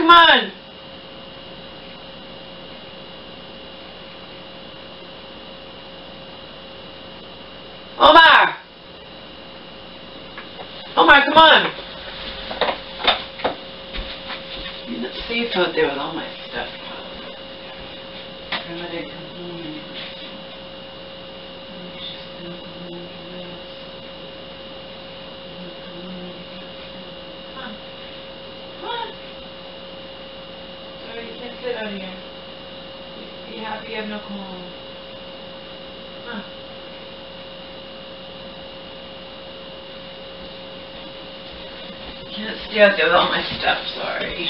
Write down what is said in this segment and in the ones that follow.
come on. Omar! Omar, come on. You're not safe out there with all my stuff. Grandma didn't come home anyway. Come on. Sorry, you can't sit out here. Be happy you have no cold. Huh. Can't stay out there with all my stuff, sorry.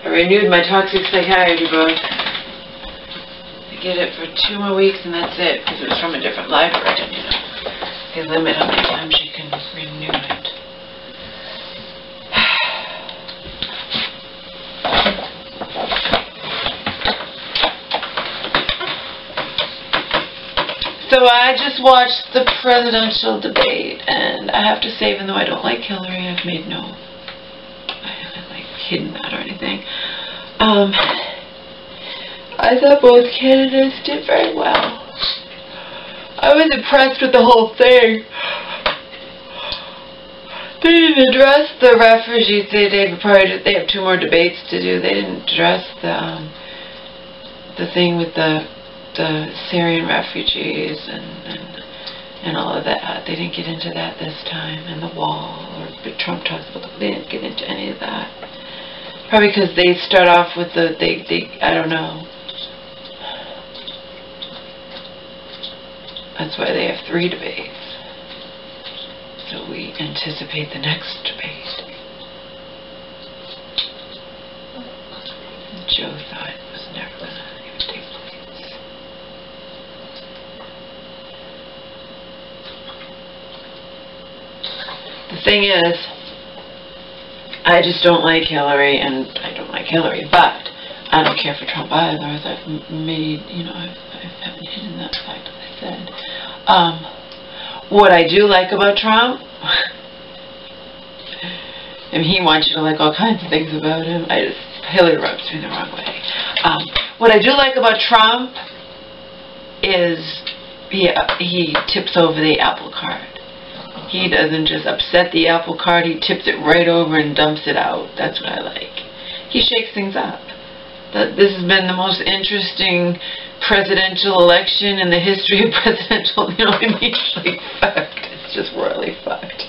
I renewed my toxic psychiatry book. I get it for 2 more weeks and that's it, because it was from a different library, you know. They limit how many times you can renew it. So I just watched the presidential debate, and I have to say, even though I don't like Hillary, I haven't like hidden that or anything. I thought both candidates did very well. I was impressed with the whole thing. They didn't address the refugees. They have 2 more debates to do. They didn't address the thing with the Syrian refugees and all of that. They didn't get into that this time, and the wall, or Trump talks about they didn't get into any of that. Probably because they start off with I don't know. That's why they have 3 debates. So we anticipate the next debate. Joe thought it was never going to even take place. The thing is, I just don't like Hillary, and I don't like Hillary, but I don't care for Trump either, as I've made, you know, I haven't hidden that fact, as I said. What I do like about Trump, and he wants you to like all kinds of things about him, Hillary rubs me the wrong way. What I do like about Trump is he tips over the apple cart. He doesn't just upset the apple cart, he tips it right over and dumps it out. That's what I like. He shakes things up. This has been the most interesting presidential election in the history of presidential, you know what I mean? It's like fucked. It's just royally fucked.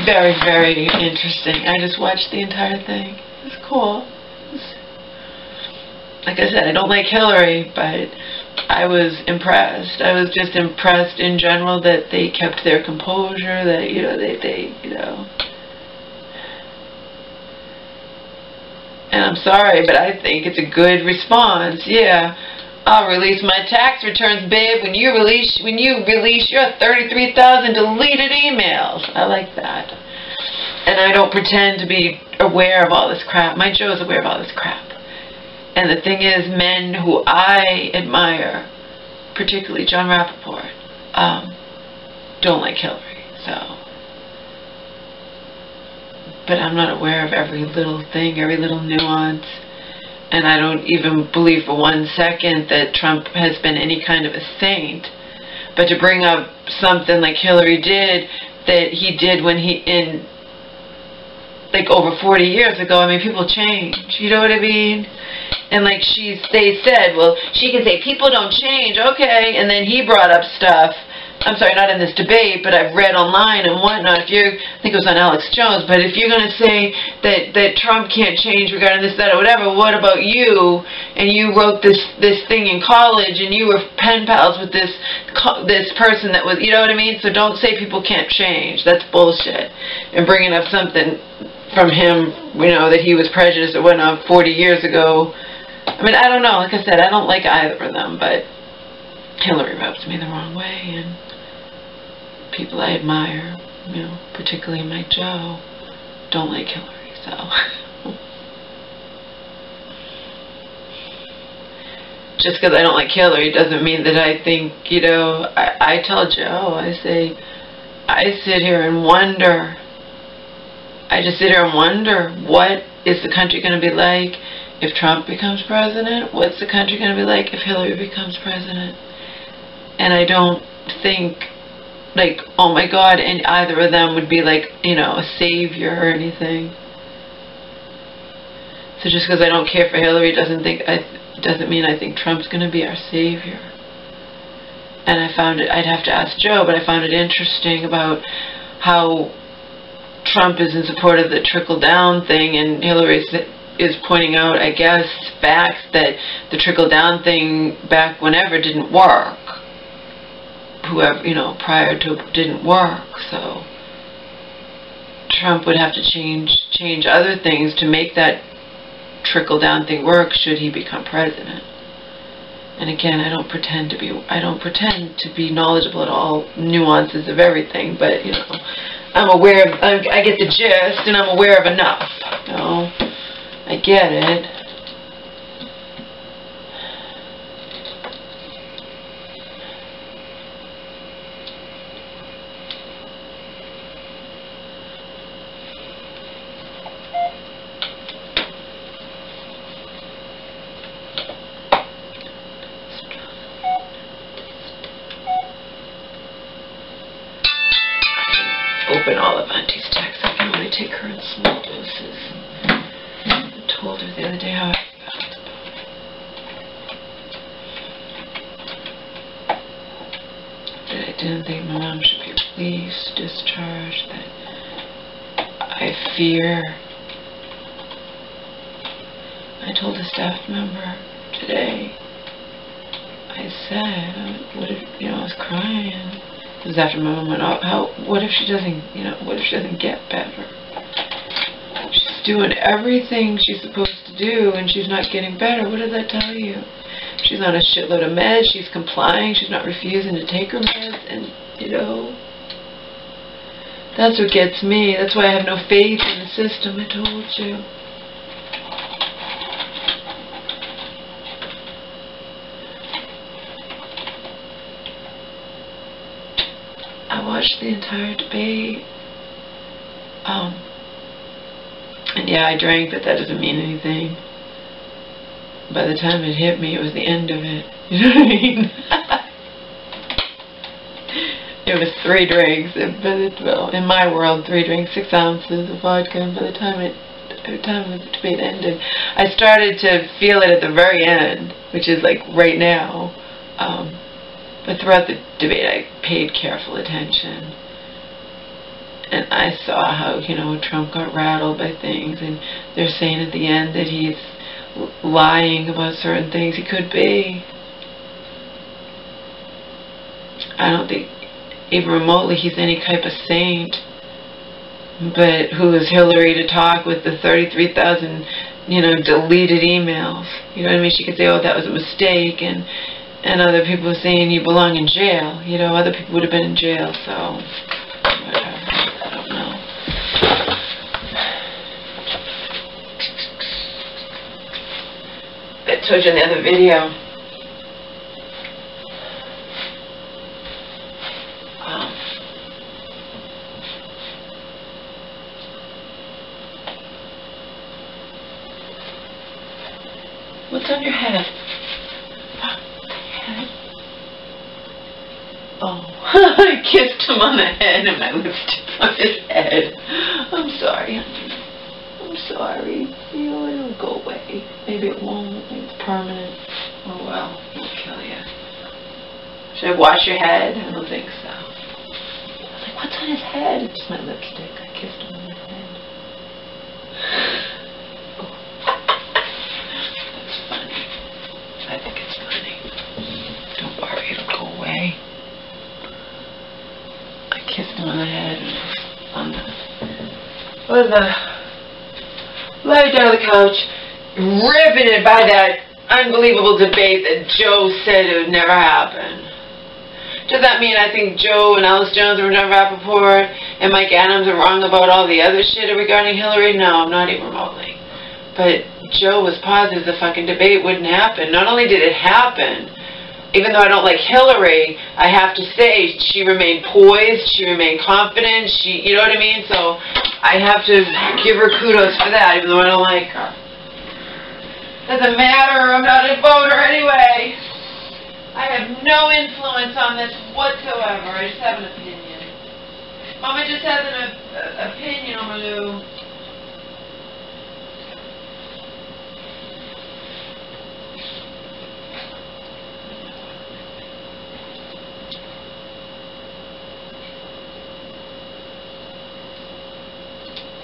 Very, very interesting. I just watched the entire thing. It was cool. Like I said, I don't like Hillary, but I was impressed. I was just impressed in general that they kept their composure, that, you know, they you know. And I'm sorry, but I think it's a good response. Yeah, I'll release my tax returns, babe, when you release your 33,000 deleted emails. I like that. And I don't pretend to be aware of all this crap. My Joe's aware of all this crap. And the thing is, men who I admire, particularly John Rappaport, don't like Hillary. So, but I'm not aware of every little thing, every little nuance. And I don't even believe for 1 second that Trump has been any kind of a saint. But to bring up something like Hillary did, that he did when like over 40 years ago, I mean, people change, you know what I mean? And like they said, well, she can say, people don't change, okay, and then he brought up stuff, I'm sorry, not in this debate, but I've read online and whatnot, I think it was on Alex Jones, but if you're going to say that Trump can't change regarding this, that, or whatever, what about you, and you wrote this thing in college, and you were pen pals with this person that was, you know what I mean? So don't say people can't change, that's bullshit. And bringing up something from him, you know, that he was prejudiced or whatnot 40 years ago. I mean, I don't know. Like I said, I don't like either of them, but Hillary rubs me the wrong way, and people I admire, you know, particularly my Joe, don't like Hillary, so. just because I don't like Hillary doesn't mean that I think, you know, I tell Joe, I say, I sit here and wonder. I just sit here and wonder, what is the country going to be like if Trump becomes president? What's the country going to be like if Hillary becomes president? And I don't think, like, oh my God, and either of them would be like, you know, a savior or anything. So just because I don't care for Hillary doesn't mean I think Trump's going to be our savior. And I found it, I'd have to ask Joe, but I found it interesting about how Trump is in support of the trickle-down thing, and Hillary is pointing out, I guess, facts that the trickle-down thing back whenever didn't work. Whoever, you know, prior to didn't work. So Trump would have to change other things to make that trickle-down thing work should he become president. And again, I don't pretend to be knowledgeable at all nuances of everything, but you know, I'm aware of, I get the gist, and I'm aware of enough. You know, I get it. Open all of Auntie's texts. I can only take her in small doses. I told her the other day how I felt about it. That I didn't think Mom should be released, discharged, that I fear. I told a staff member today, I said, what if, you know, I was crying. This was after my mom went out. What if she doesn't, you know, what if she doesn't get better? She's doing everything she's supposed to do and she's not getting better. What does that tell you? She's on a shitload of meds, she's complying, she's not refusing to take her meds, and, you know, that's what gets me. That's why I have no faith in the system, I told you. I watched the entire debate. And yeah, I drank, but that doesn't mean anything. By the time it hit me, it was the end of it. You know what I mean? It was 3 drinks. Well, in my world, 3 drinks, 6 ounces of vodka. And by the time the debate ended, I started to feel it at the very end, which is like right now. But throughout the debate, I paid careful attention. And I saw how, you know, Trump got rattled by things. And they're saying at the end that he's lying about certain things. He could be. I don't think even remotely he's any type of saint. But who is Hillary to talk with the 33,000, you know, deleted emails? You know what I mean? She could say, oh, that was a mistake. And other people are saying you belong in jail. You know, other people would have been in jail, so whatever. I don't know. I told you in the other video. What's on your head? Oh, I kissed him on the head and my lipstick on his head. I'm sorry, honey. I'm sorry. You know, it'll go away. Maybe it won't. Maybe it's permanent. Oh well, it'll kill you. Should I wash your head? I don't think so. I was like, what's on his head? It's my lipstick. I kissed him on the head. Oh. That's funny. I think it's funny. Don't worry, it'll go away. Kissed him on the head and lying down on the couch, riveted by that unbelievable debate that Joe said it would never happen. Does that mean I think Joe and Alice Jones and John Rappaport and Mike Adams are wrong about all the other shit regarding Hillary? No, not even remotely. But Joe was positive the fucking debate wouldn't happen. Not only did it happen, even though I don't like Hillary, I have to say she remained poised, she remained confident, you know what I mean? So I have to give her kudos for that, even though I don't like her. Doesn't matter, I'm not a voter anyway. I have no influence on this whatsoever. I just have an opinion. Mama just has an opinion, Omaloo.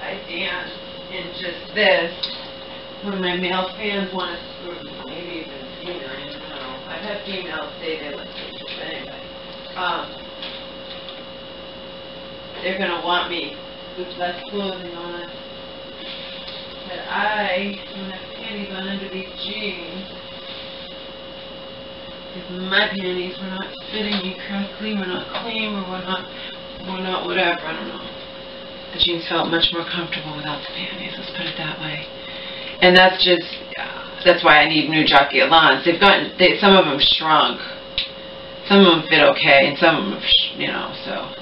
I dance in just this when my male fans want to screw me, maybe even female, I don't know. I've had females say they like this, but anyway. They're going to want me with less clothing on. But I don't have panties on under these jeans. Because my panties were not fitting me correctly, were not clean, or were not whatever, I don't know. The jeans felt much more comfortable without the panties, let's put it that way. And that's just, that's why I need new jockey Alans. Some of them shrunk. Some of them fit okay, and some of them, you know, so.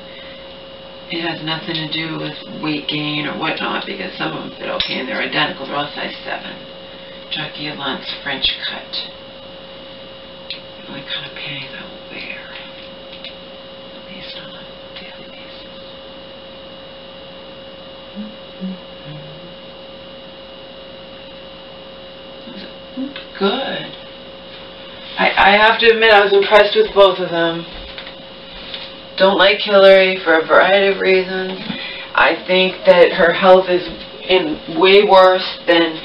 It has nothing to do with weight gain or whatnot, because some of them fit okay, and they're identical. They're all size 7. Jockey Alans French cut. The only kind of panties I will wear. At least on a daily basis. Good. I have to admit I was impressed with both of them. Don't like Hillary for a variety of reasons. I think that her health is way worse than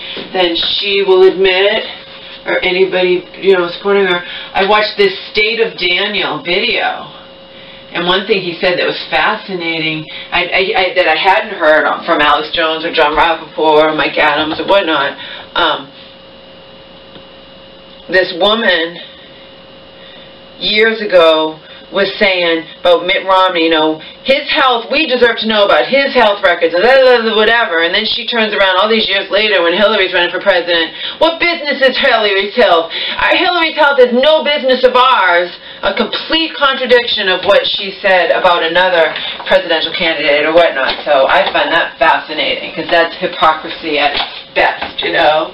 she will admit, or anybody, you know, supporting her. I watched this State of Daniel video, and one thing he said that was fascinating, that I hadn't heard from Alex Jones or John Rappaport or Mike Adams or whatnot. This woman years ago was saying about Mitt Romney, you know, his health, we deserve to know about his health records, and whatever. And then she turns around all these years later when Hillary's running for president. What business is Hillary's health? Hillary's health is no business of ours. A complete contradiction of what she said about another presidential candidate or whatnot. So I find that fascinating, because that's hypocrisy at its best, you know.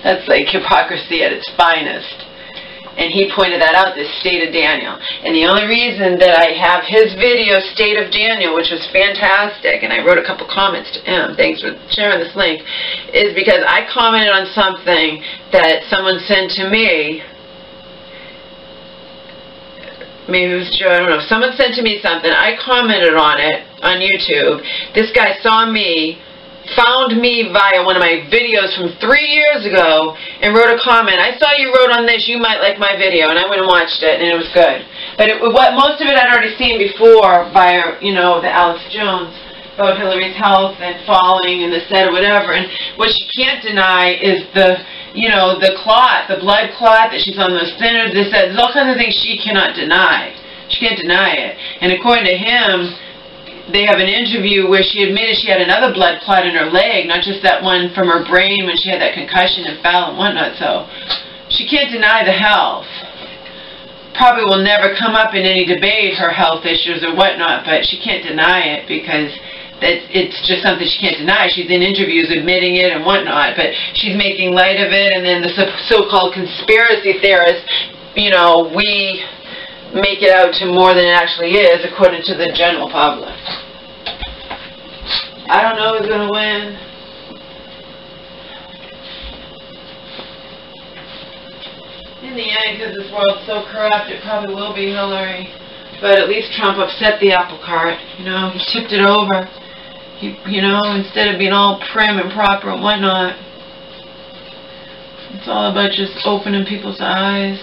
That's like hypocrisy at its finest. And he pointed that out, this State of Daniel. And the only reason that I have his video, State of Daniel, which was fantastic, and I wrote a couple comments to him, thanks for sharing this link, is because I commented on something that someone sent to me. Maybe it was Joe, I don't know. Someone sent to me something. I commented on it on YouTube. This guy saw me, found me via one of my videos from 3 years ago and wrote a comment. I saw you wrote on this, you might like my video, and I went and watched it, and it was good. But most of it I'd already seen before by, you know, the Alex Jones about Hillary's health and falling and the set or whatever. And what she can't deny is the, you know, the clot, the blood clot, that she's on those thinners. There's all kinds of things she cannot deny. She can't deny it. And according to him, they have an interview where she admitted she had another blood clot in her leg, not just that one from her brain when she had that concussion and fell and whatnot. So she can't deny the health. Probably will never come up in any debate, her health issues or whatnot, but she can't deny it because it's just something she can't deny. She's in interviews admitting it and whatnot, but she's making light of it. And then the so-called conspiracy theorists, you know, we make it out to more than it actually is, according to the general public. I don't know who's going to win. In the end, because this world's so corrupt, it probably will be Hillary. But at least Trump upset the apple cart. You know, he tipped it over. You know, instead of being all prim and proper and whatnot. It's all about just opening people's eyes.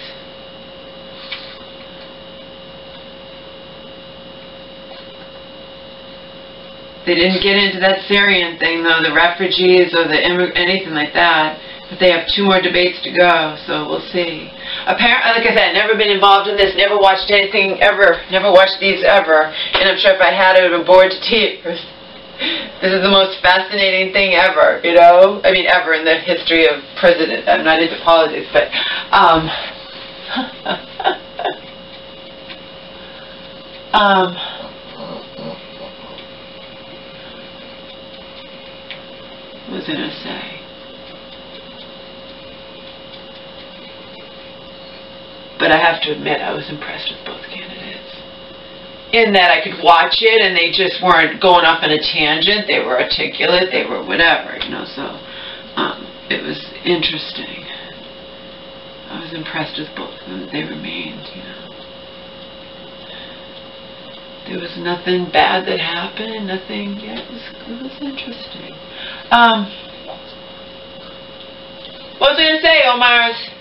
They didn't get into that Syrian thing, though, the refugees or the anything like that. But they have 2 more debates to go, so we'll see. Apparently, like I said, never been involved in this, never watched anything ever, never watched these ever. And I'm sure if I had, I would have been bored to tears. This is the most fascinating thing ever, you know? I mean, ever in the history of president. I'm not into politics, but, what was I going to say? But I have to admit, I was impressed with both candidates. In that I could watch it and they just weren't going off on a tangent. They were articulate. They were whatever, you know. So it was interesting. I was impressed with both of them. They remained, you know. There was nothing bad that happened. Nothing. Yeah, it was interesting. What was I going to say, Omars?